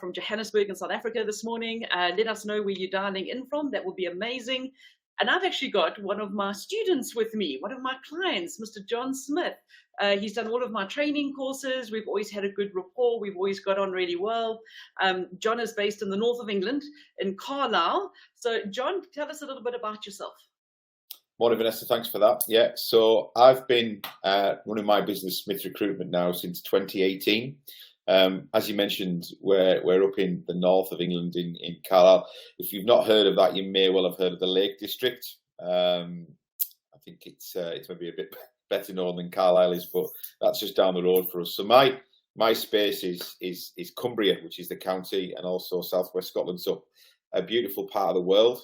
from Johannesburg in South Africa this morning. Let us know where you're dialing in from. That would be amazing. And I've actually got one of my students with me, one of my clients, Mr. John Smith. He's done all of my training courses. We've always had a good rapport. We've always got on really well. John is based in the north of England, in Carlisle. So, John, tell us a little bit about yourself. Morning, Vanessa. Thanks for that. Yeah, so I've been running my business, Smith Recruitment, now since 2018. As you mentioned, we're up in the north of England in Carlisle. If you've not heard of that, you may well have heard of the Lake District. I think it's maybe a bit better known than Carlisle is, but that's just down the road for us. So my space is Cumbria, which is the county, and also southwest Scotland. So a beautiful part of the world.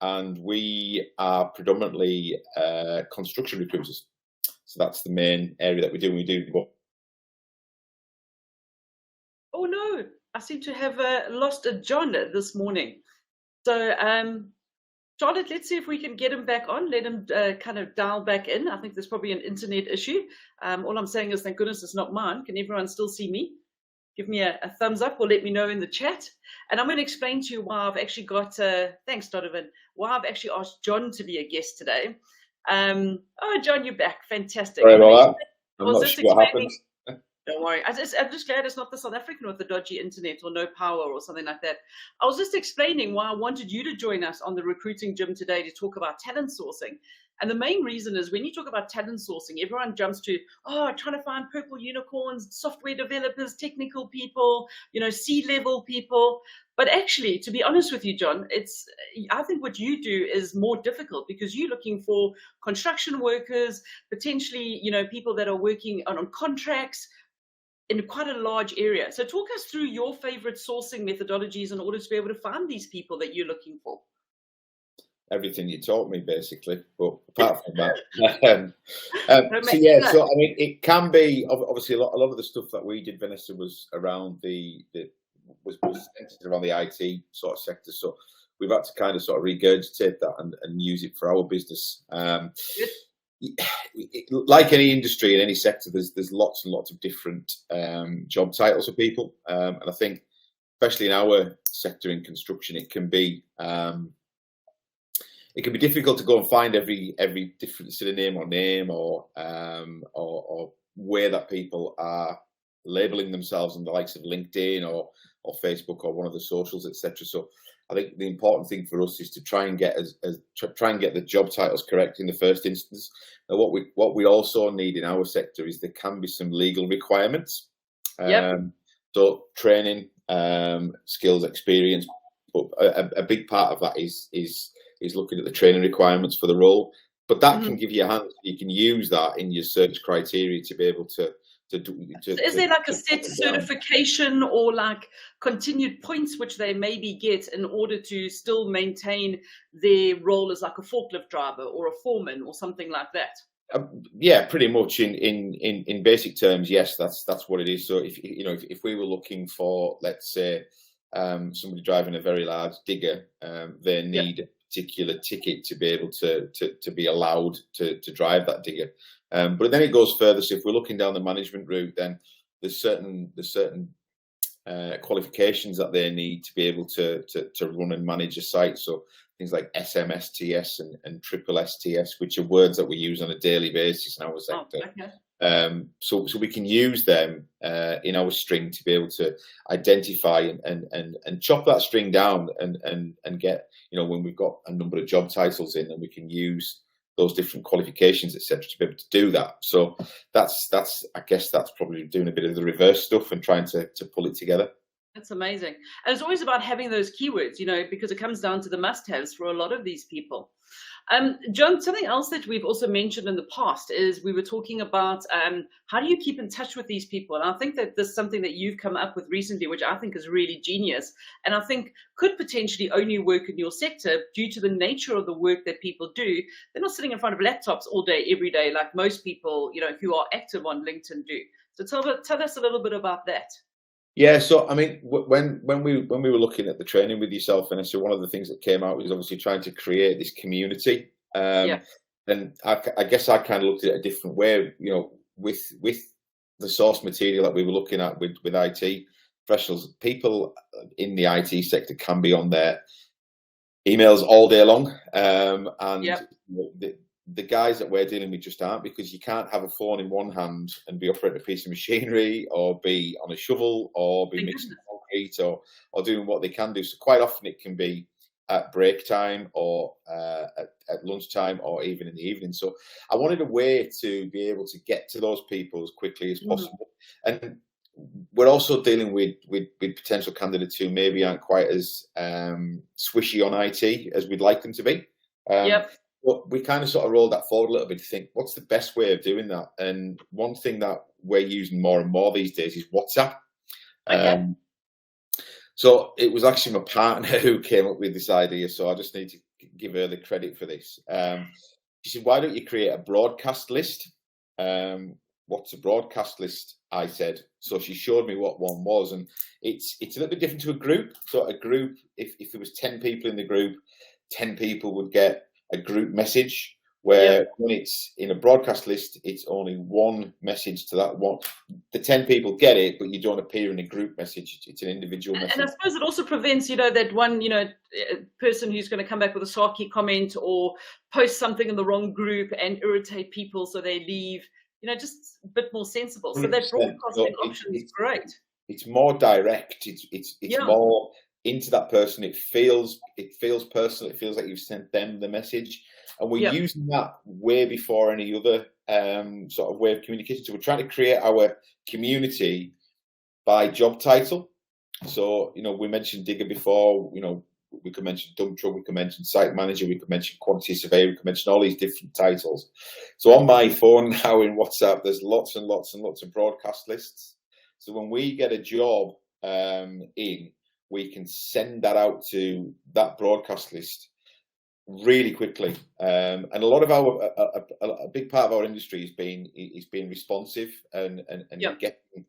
And we are predominantly construction recruiters. So that's the main area that we do. Oh no, I seem to have lost a John this morning. So Charlotte, let's see if we can get him back on. Let him kind of dial back in. I think there's probably an internet issue. All I'm saying is, thank goodness it's not mine. Can everyone still see me? Give me a thumbs up or let me know in the chat. And I'm going to explain to you why I've actually got, thanks Donovan, why I've actually asked John to be a guest today. Oh, John, you're back. Fantastic. Sorry about that. I'm not sure what happened. Don't worry. I'm just glad it's not the South African with the dodgy internet or no power or something like that. I was just explaining why I wanted you to join us on the Recruiting Gym today to talk about talent sourcing. And the main reason is when you talk about talent sourcing, everyone jumps to, trying to find purple unicorns, software developers, technical people, C-level people. But actually, to be honest with you, John, I think what you do is more difficult because you're looking for construction workers, potentially, people that are working on contracts in quite a large area. So talk us through your favorite sourcing methodologies in order to be able to find these people that you're looking for. Everything you taught me, basically, but apart from that, so I mean, it can be obviously a lot of the stuff that we did, Vanessa, was around was centered around the IT sort of sector. So we've had to kind of sort of regurgitate that and use it for our business. Like any industry in any sector, there's lots and lots of different job titles for people, and I think especially in our sector in construction, it can be difficult to go and find every different synonym or name or way that people are labeling themselves on the likes of LinkedIn or Facebook or one of the socials, etc. So I think the important thing for us is to try and get the job titles correct in the first instance. Now, what we also need in our sector is there can be some legal requirements. So training, skills, experience, but a big part of that is looking at the training requirements for the role. But that can give you a hand. You can use that in your search criteria to be able to is there like a set certification or like continued points which they maybe get in order to still maintain their role as like a forklift driver or a foreman or something like that? Yeah, pretty much in basic terms, yes, that's what it is. So if we were looking for, let's say, somebody driving a very large digger, they need a particular ticket to be able to be allowed to drive that digger. But then it goes further. So if we're looking down the management route, then there's certain qualifications that they need to be able to run and manage a site. So things like SMSTS and triple STS, which are words that we use on a daily basis in our sector. So we can use them in our string to be able to identify and chop that string down and get, when we've got a number of job titles in, and we can use those different qualifications, etc., to be able to do that. So I guess that's probably doing a bit of the reverse stuff and trying to pull it together. That's amazing. And it's always about having those keywords, because it comes down to the must-haves for a lot of these people. John, something else that we've also mentioned in the past is we were talking about how do you keep in touch with these people? And I think that this is something that you've come up with recently, which I think is really genius. And I think could potentially only work in your sector due to the nature of the work that people do. They're not sitting in front of laptops all day, every day, like most people, who are active on LinkedIn do. So tell us a little bit about that. Yeah, so I mean, when we were looking at the training with yourself, and so one of the things that came out was obviously trying to create this community. And I guess I kind of looked at it a different way, with the source material that we were looking at with IT, professionals, people in the IT sector can be on their emails all day long, and Yep. the guys that we're dealing with just aren't, because you can't have a phone in one hand and be operating a piece of machinery, or be on a shovel, or be Thank mixing goodness. concrete, or doing what they can do. So quite often it can be at break time, or at lunchtime, or even in the evening. So I wanted a way to be able to get to those people as quickly as possible. And we're also dealing with potential candidates who maybe aren't quite as swishy on IT as we'd like them to be. Yep. But we kind of sort of rolled that forward a little bit to think, what's the best way of doing that? And one thing that we're using more and more these days is WhatsApp. Okay. So it was actually my partner who came up with this idea. So I just need to give her the credit for this. She said, why don't you create a broadcast list? What's a broadcast list? I said. So she showed me what one was, and it's a little bit different to a group. So a group, if there was 10 people in the group, 10 people would get a group message, where when it's in a broadcast list, it's only one message to that one. The 10 people get it, but you don't appear in a group message. It's an individual message. And I suppose it also prevents, that one, person who's going to come back with a snarky comment or post something in the wrong group and irritate people, so they leave. Just a bit more sensible. So that broadcasting option is great. It's more direct. It's more into that person. It feels personal. It feels like you've sent them the message, and we're using that way before any other sort of way of communication. So we're trying to create our community by job title. So we mentioned digger before. We could mention dump truck, we could mention site manager, we could mention quantity surveyor, we could mention all these different titles. So on my phone now in WhatsApp, there's lots and lots and lots of broadcast lists. So when we get a job in, we can send that out to that broadcast list really quickly. And a lot of a big part of our industry is being responsive and getting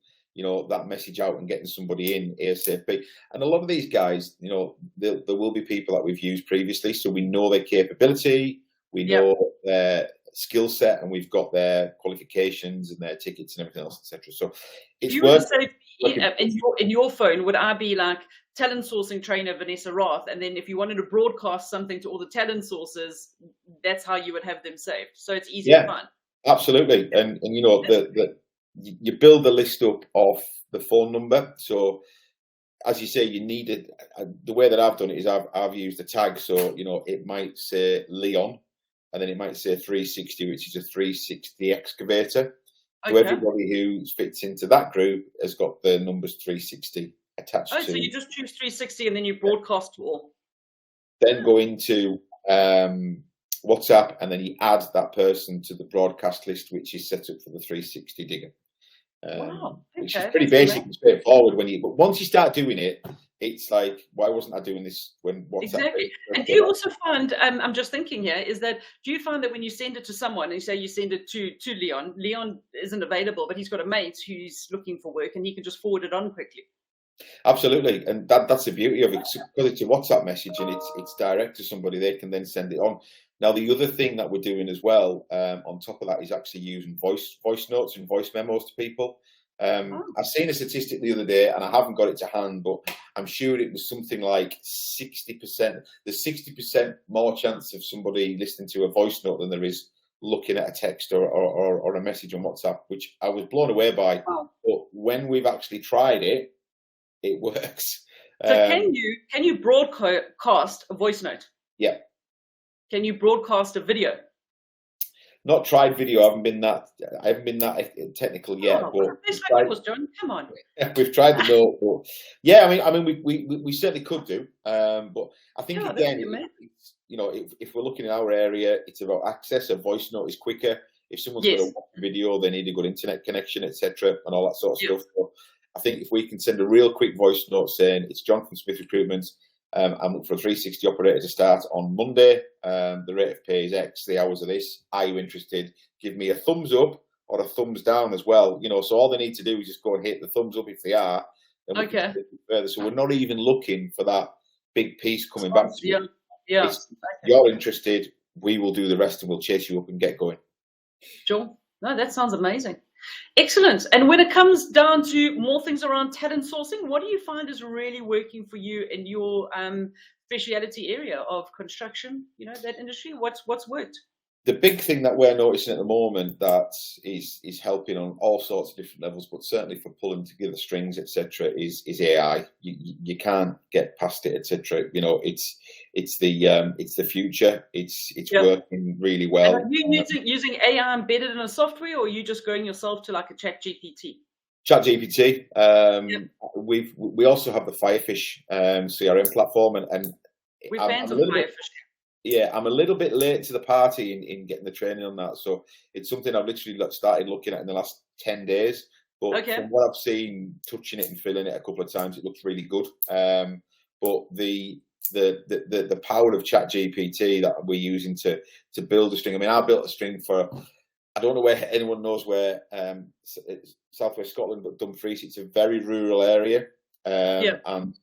that message out and getting somebody in ASAP. And a lot of these guys, there will be people that we've used previously, so we know their capability, we know their skill set, and we've got their qualifications and their tickets and everything else, etc. So it's worth. In your phone, would I be like talent sourcing trainer Vanessa Roth, and then if you wanted to broadcast something to all the talent sources, that's how you would have them saved. So it's easy to find. Absolutely, and you build the list up of the phone number. So as you say, you need it. The way that I've done it is I've used a tag. So it might say Leon, and then it might say 360, which is a 360 excavator. So everybody who fits into that group has got the numbers 360 attached to. So you just choose 360 and then you broadcast to all. Then go into WhatsApp, and then you add that person to the broadcast list, which is set up for the 360 digger. Which is pretty basic and straightforward. But once you start doing it, it's like, why wasn't I doing this when WhatsApp? Exactly. And do you also find, I'm just thinking here, is that do you find that when you send it to someone, and you say you send it to Leon isn't available, but he's got a mate who's looking for work, and he can just forward it on quickly? Absolutely, and that's the beauty of it, because it's a WhatsApp message and it's direct to somebody. They can then send it on. Now, the other thing that we're doing as well, on top of that, is actually using voice notes and voice memos to people. I've seen a statistic the other day, and I haven't got it to hand, but I'm sure it was something like 60%. There's 60% more chance of somebody listening to a voice note than there is looking at a text or a message on WhatsApp, which I was blown away by. But when we've actually tried it, it works. So can you broadcast a voice note? Yeah. Can you broadcast a video? Not tried video. I haven't been that technical yet. But John, come on. We've tried the note. But yeah, I mean, we certainly could do. But I think again, if we're looking in our area, it's about access. A voice note is quicker. If someone's got a video, they need a good internet connection, etc., and all that sort of stuff. So I think if we can send a real quick voice note saying it's John from Smith Recruitment, I'm looking for a 360 operator to start on Monday. The rate of pay is X, the hours are this. Are you interested? Give me a thumbs up or a thumbs down as well. So all they need to do is just go and hit the thumbs up if they are. Then we can take it further. So we're not even looking for that big piece coming back to you. Yeah. You're interested, we will do the rest and we'll chase you up and get going. Sure. No, that sounds amazing. Excellent. And when it comes down to more things around talent sourcing, what do you find is really working for you in your speciality area of construction? You know, that industry. What's worked? The big thing that we're noticing at the moment that is helping on all sorts of different levels, but certainly for pulling together strings, etc., is AI. You can't get past it, etc. You know, it's the future. It's working really well. And are you using AI embedded in a software, or are you just going yourself to like a Chat GPT? Chat GPT. We also have the Firefish CRM platform, and we're fans of Firefish. Yeah, I'm a little bit late to the party in getting the training on that. So it's something I've literally started looking at in the last 10 days. But from what I've seen, touching it and filling it a couple of times, it looks really good. But the power of ChatGPT that we're using to build a string. I mean, I built a string for, I don't know where anyone knows where Southwest Scotland, but Dumfries. It's a very rural area. And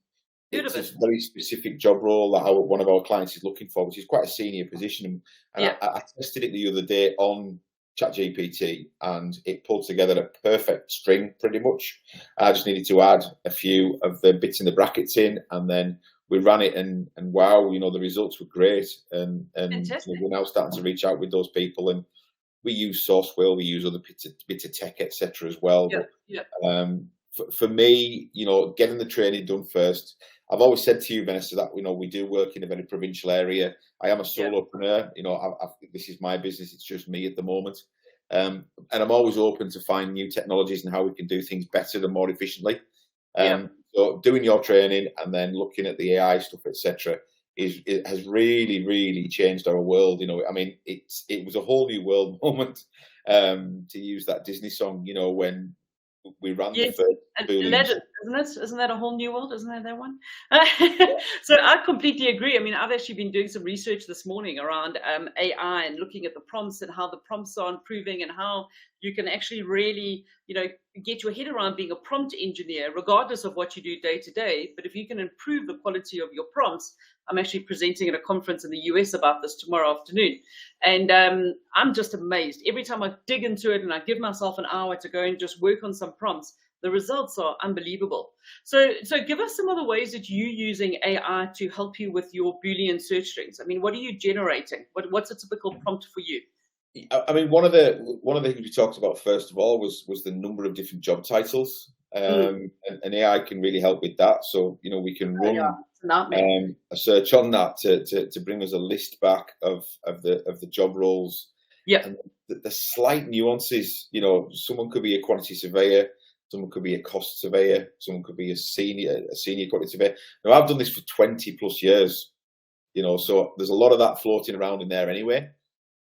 it's a very specific job role that one of our clients is looking for, which is quite a senior position. And I tested it the other day on ChatGPT, and it pulled together a perfect string, pretty much. I just needed to add a few of the bits in the brackets in, and then we ran it, and wow, you know, the results were great. And you know, we're now starting to reach out with those people, and we use Sourcewell, we use other bits of tech, etc. as well. For me, you know, getting the training done first. I've always said to you, Vanessa, that, you know, we do work in a very provincial area. I am a solopreneur. You know, this is my business. It's just me at the moment. And I'm always open to find new technologies and how we can do things better and more efficiently. So doing your training and then looking at the AI stuff, etc., it has really, really changed our world. You know, I mean, it was a whole new world moment, to use that Disney song, you know, when we ran the first Legend, isn't it? Isn't that a whole new world? Isn't that one? So I completely agree. I mean, I've actually been doing some research this morning around AI and looking at the prompts and how the prompts are improving and how you can actually really, you know, get your head around being a prompt engineer, regardless of what you do day to day. But if you can improve the quality of your prompts, I'm actually presenting at a conference in the US about this tomorrow afternoon. And I'm just amazed. Every time I dig into it and I give myself an hour to go and just work on some prompts, the results are unbelievable. So give us some of the ways that you're using AI to help you with your Boolean search strings. I mean, what are you generating? What's a typical prompt for you? I mean, one of the things we talked about first of all was the number of different job titles, and AI can really help with that. So, you know, we can run a search on that to bring us a list back of the job roles. And the slight nuances, you know, someone could be a quantity surveyor, someone could be a cost surveyor, someone could be a senior quantity surveyor. Now, I've done this for 20 plus years, you know, so there's a lot of that floating around in there anyway.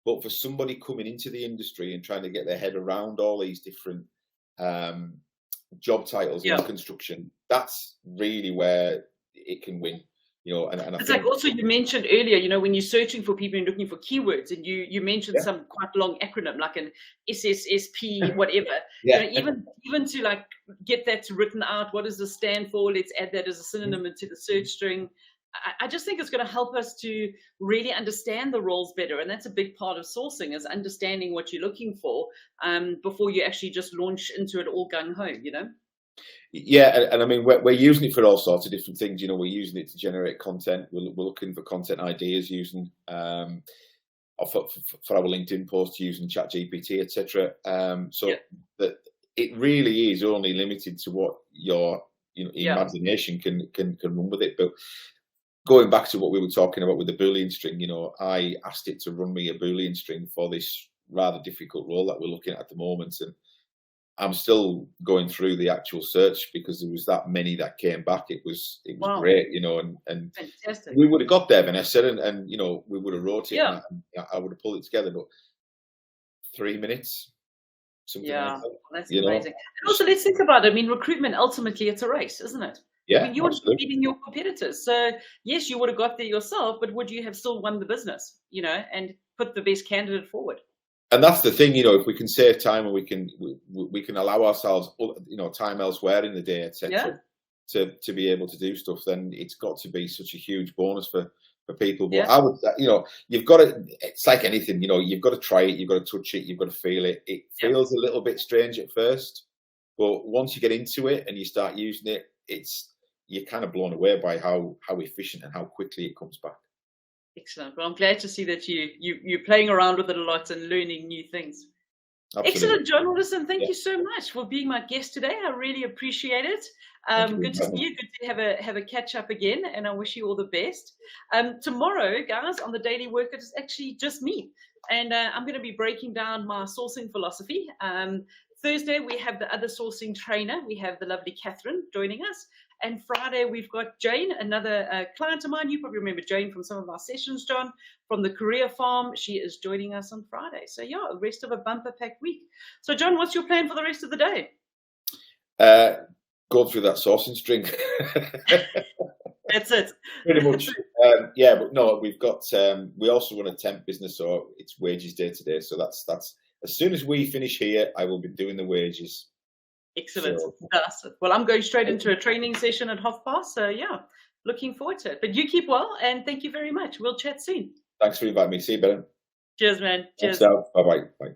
But for somebody coming into the industry and trying to get their head around all these different job titles in construction, that's really where it can win. You know, and I it's think, like also you mentioned earlier, you know, when you're searching for people and looking for keywords, and you mentioned some quite long acronym like an SSSP, whatever. You know, even to like get that written out, what does this stand for? Let's add that as a synonym into the search string. I just think it's going to help us to really understand the roles better. And that's a big part of sourcing, is understanding what you're looking for before you actually just launch into it all gung ho, you know? Yeah, and I mean, we're using it for all sorts of different things. You know, we're using it to generate content. We're looking for content ideas using, for our LinkedIn posts using ChatGPT, etc. So that it really is only limited to what your imagination can run with it. But going back to what we were talking about with the Boolean string, you know, I asked it to run me a Boolean string for this rather difficult role that we're looking at the moment, and I'm still going through the actual search because there was that many that came back. It was great, you know, and fantastic. We would have got there, Vanessa, and you know, we would have wrote it. And I would have pulled it together, but 3 minutes. Something like that, that's amazing. And also, let's think about it. I mean, recruitment, ultimately, it's a race, isn't it? Yeah, I mean, you would be beating your competitors. So, yes, you would have got there yourself, but would you have still won the business, you know, and put the best candidate forward? And that's the thing, you know, if we can save time and we can allow ourselves, you know, time elsewhere in the day, etc., to be able to do stuff, then it's got to be such a huge bonus for for people. But Yeah. I would, you've got to. It's like anything, you've got to try it, you've got to touch it, you've got to feel it. It feels a little bit strange at first, but once you get into it and you start using it, you're kind of blown away by how efficient and how quickly it comes back. Excellent. Well, I'm glad to see that you're playing around with it a lot and learning new things. Absolutely. Excellent, John. Well, listen, thank you so much for being my guest today. I really appreciate it. Good to see you. Good to have a catch up again, and I wish you all the best. Tomorrow, guys, on the Daily Work, it's actually just me, and I'm going to be breaking down my sourcing philosophy. Thursday, we have the other sourcing trainer. We have the lovely Catherine joining us. And Friday, we've got Jane, another client of mine. You probably remember Jane from some of our sessions, John, from the Career Farm. She is joining us on Friday. So, yeah, the rest of a bumper-packed week. So, John, what's your plan for the rest of the day? Go through that sourcing string. That's it. Pretty much. Yeah, but no, we've got, we also run a temp business, so it's wages day to day. So that's, as soon as we finish here, I will be doing the wages. Excellent. So, well, I'm going straight into a training session at 12:30. So, yeah, looking forward to it. But you keep well, and thank you very much. We'll chat soon. Thanks for inviting me. See you, Ben. Cheers, man. Cheers. Bye-bye. Bye.